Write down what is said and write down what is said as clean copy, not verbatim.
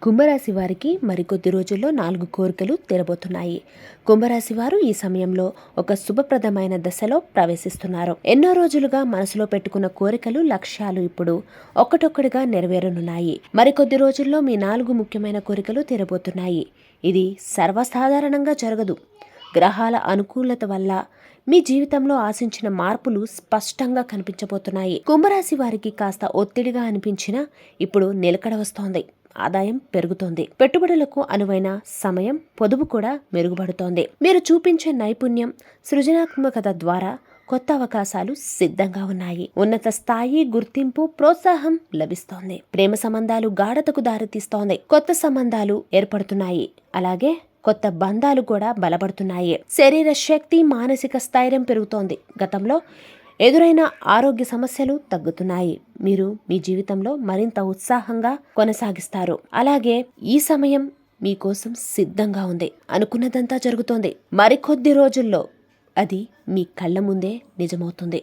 కుంభరాశి వారికి మరికొద్ది రోజుల్లో 4 కోరికలు తీరబోతున్నాయి. కుంభరాశి వారు ఈ సమయంలో ఒక శుభప్రదమైన దశలో ప్రవేశిస్తున్నారు. ఎన్నో రోజులుగా మనసులో పెట్టుకున్న కోరికలు, లక్ష్యాలు ఇప్పుడు ఒక్కటొక్కటిగా నెరవేరనున్నాయి. మరికొద్ది రోజుల్లో మీ 4 ముఖ్యమైన కోరికలు తీరబోతున్నాయి. ఇది సర్వసాధారణంగా జరగదు. గ్రహాల అనుకూలత వల్ల మీ జీవితంలో ఆశించిన మార్పులు స్పష్టంగా కనిపించబోతున్నాయి. కుంభరాశి వారికి కాస్త ఒత్తిడిగా అనిపించినా ఇప్పుడు నిలకడ వస్తోంది. ఆదాయం పెరుగుతోంది. పెట్టుబడులకు అనువైన సమయం, పొదుపు కూడా మెరుగుపడుతోంది. మీరు చూపించే నైపుణ్యం, సృజనాత్మకత ద్వారా కొత్త అవకాశాలు సిద్ధంగా ఉన్నాయి. ఉన్నత స్థాయి, గుర్తింపు, ప్రోత్సాహం లభిస్తోంది. ప్రేమ సంబంధాలు గాఢతకు దారితీస్తోంది. కొత్త సంబంధాలు ఏర్పడుతున్నాయి. అలాగే కొత్త బంధాలు కూడా బలపడుతున్నాయి. శరీర శక్తి, మానసిక స్థైర్యం పెరుగుతోంది. గతంలో ఎదురైన ఆరోగ్య సమస్యలు తగ్గుతున్నాయి. మీరు మీ జీవితంలో మరింత ఉత్సాహంగా కొనసాగిస్తారు. అలాగే ఈ సమయం మీకోసం సిద్ధంగా ఉంది. అనుకున్నదంతా జరుగుతోంది. మరికొద్ది రోజుల్లో అది మీ కళ్ళ ముందే నిజమవుతుంది.